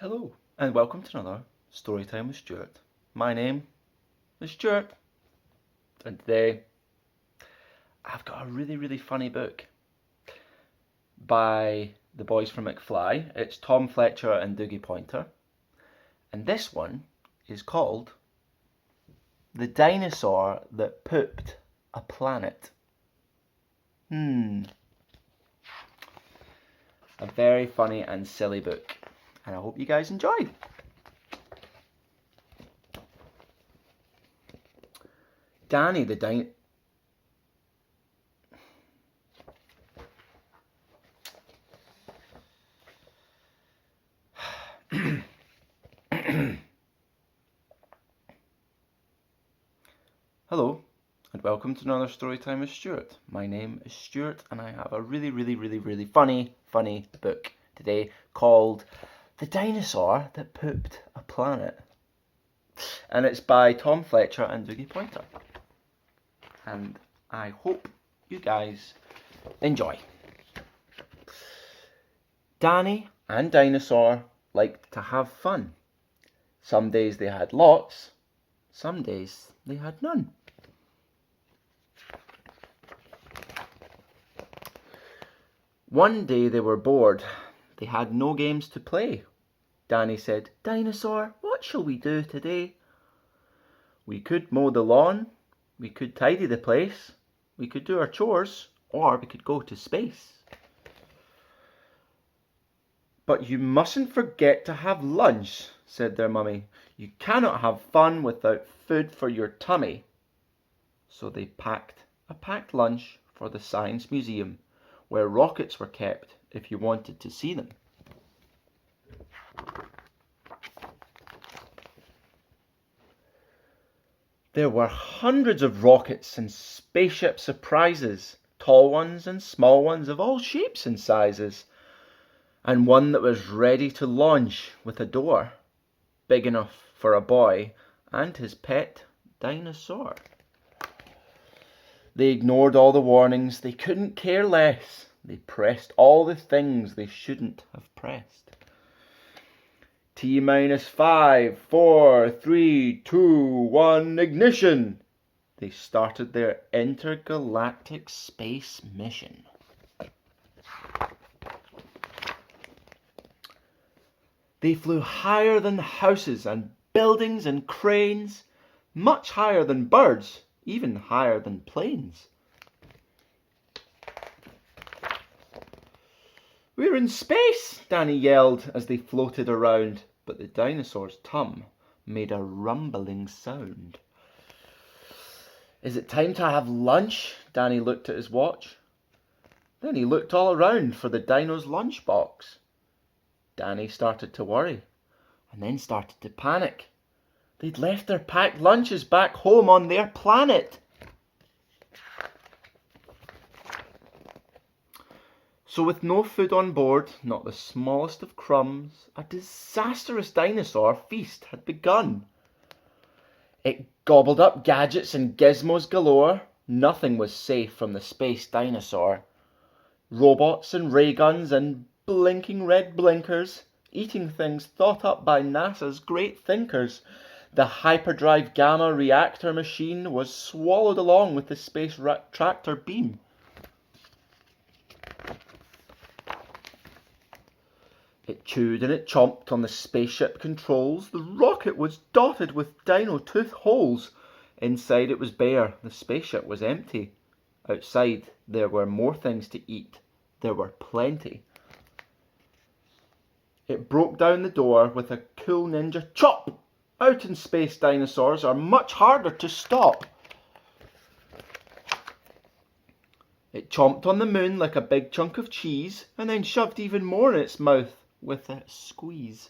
Hello, and welcome to another Storytime with Stuart. My name is Stuart, and today I've got a really funny book by the boys from McFly. It's Tom Fletcher and Dougie Poynter, and this one is called The Dinosaur That Pooped a Planet. A very funny and silly book, and I hope you guys enjoy. Danny the dino... Hello, and welcome to another Storytime with Stuart. My name is Stuart, and I have a really funny book today called The Dinosaur That Pooped a Planet. And it's by Tom Fletcher and Dougie Poynter. And I hope you guys enjoy. Danny and Dinosaur liked to have fun. Some days they had lots, some days they had none. One day they were bored. They had no games to play. Danny said, "Dinosaur, what shall we do today?" "We could mow the lawn, we could tidy the place, we could do our chores, or we could go to space." "But you mustn't forget to have lunch," said their mummy. "You cannot have fun without food for your tummy." So they packed a packed lunch for the Science Museum, where rockets were kept if you wanted to see them. There were hundreds of rockets and spaceship surprises, tall ones and small ones of all shapes and sizes, and one that was ready to launch with a door big enough for a boy and his pet dinosaur. They ignored all the warnings. They couldn't care less. They pressed all the things they shouldn't have pressed. T-5, 4, 3, 2, 1, ignition! They started their intergalactic space mission. They flew higher than houses and buildings and cranes, much higher than birds, even higher than planes. "We're in space!" Danny yelled as they floated around, but the dinosaur's tum made a rumbling sound. "Is it time to have lunch?" Danny looked at his watch. Then he looked all around for the dino's lunchbox. Danny started to worry, and then started to panic. They'd left their packed lunches back home on their planet. So with no food on board, not the smallest of crumbs, a disastrous dinosaur feast had begun. It gobbled up gadgets and gizmos galore. Nothing was safe from the space dinosaur. Robots and ray guns and blinking red blinkers, eating things thought up by NASA's great thinkers. The hyperdrive gamma reactor machine was swallowed along with the space tractor beam. It chewed and it chomped on the spaceship controls. The rocket was dotted with dino tooth holes. Inside it was bare. The spaceship was empty. Outside there were more things to eat. There were plenty. It broke down the door with a cool ninja chop. Out in space, dinosaurs are much harder to stop. It chomped on the moon like a big chunk of cheese, and then shoved even more in its mouth with a squeeze.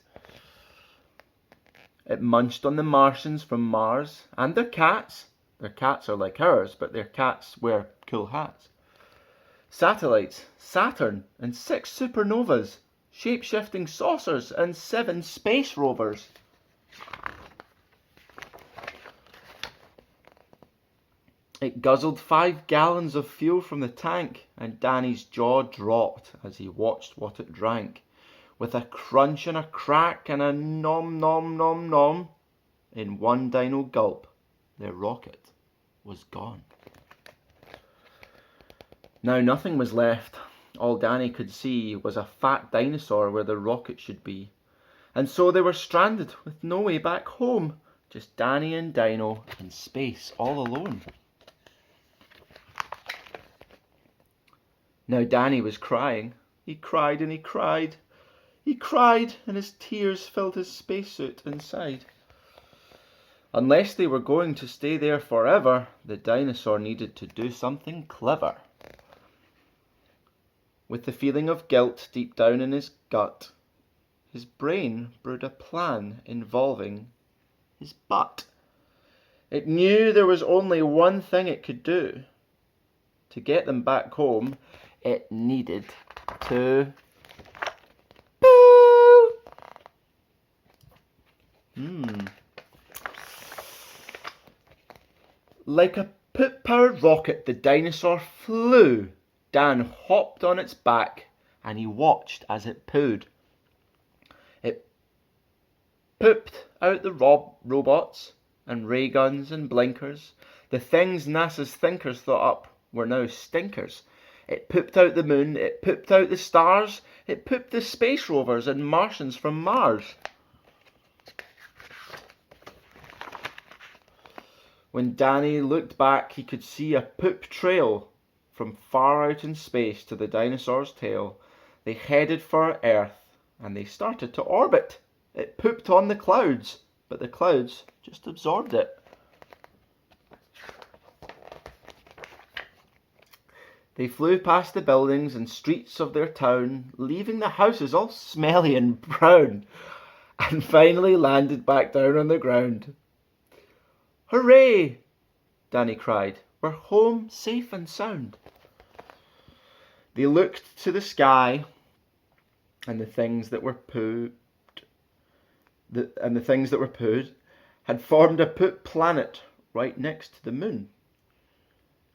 It munched on the Martians from Mars and their cats. Their cats are like ours, but their cats wear cool hats. Satellites, Saturn, and 6 supernovas, shape-shifting saucers, and 7 space rovers. It guzzled 5 gallons of fuel from the tank, and Danny's jaw dropped as he watched what it drank. With a crunch and a crack and a nom nom nom nom, in one dino gulp, their rocket was gone. Now nothing was left. All Danny could see was a fat dinosaur where the rocket should be. And so they were stranded with no way back home. Just Danny and Dino in space all alone. Now Danny was crying. He cried and he cried. He cried and his tears filled his spacesuit inside. Unless they were going to stay there forever, the dinosaur needed to do something clever. With the feeling of guilt deep down in his gut, his brain brewed a plan involving his butt. It knew there was only one thing it could do. To get them back home, it needed to poo. Like a poop-powered rocket, the dinosaur flew. Dan hopped on its back and he watched as it pooed. It pooped out the robots and ray guns and blinkers, the things NASA's thinkers thought up were now stinkers. It pooped out the moon, it pooped out the stars, it pooped the space rovers and Martians from Mars. When Danny looked back, he could see a poop trail from far out in space to the dinosaur's tail. They headed for Earth and they started to orbit. It pooped on the clouds, but the clouds just absorbed it. They flew past the buildings and streets of their town, leaving the houses all smelly and brown, and finally landed back down on the ground. "Hooray!" Danny cried. "We're home safe and sound." They looked to the sky, and the things that were pooed had formed a poop planet right next to the moon.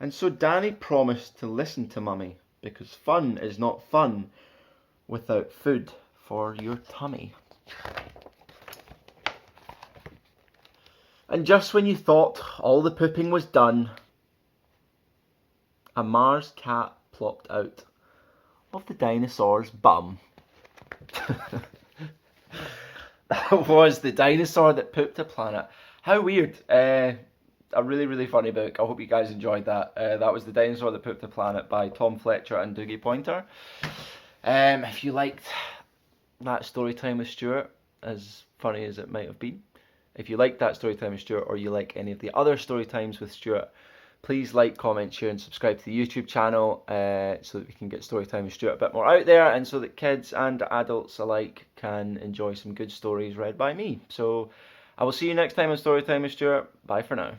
And so Danny promised to listen to Mummy, because fun is not fun without food for your tummy. And just when you thought all the pooping was done, a Mars cat plopped out of the dinosaur's bum. That was The Dinosaur That Pooped a Planet. How weird. A really, really funny book. I hope you guys enjoyed that. That was The Dinosaur That Pooped a Planet by Tom Fletcher and Dougie Poynter. If you liked that story time with Stuart, as funny as it might have been, if you liked that story time with Stuart, or you like any of the other story times with Stuart, please like, comment, share and subscribe to the YouTube channel so that we can get Storytime with Stuart a bit more out there, and so that kids and adults alike can enjoy some good stories read by me. So I will see you next time on Storytime with Stuart. Bye for now.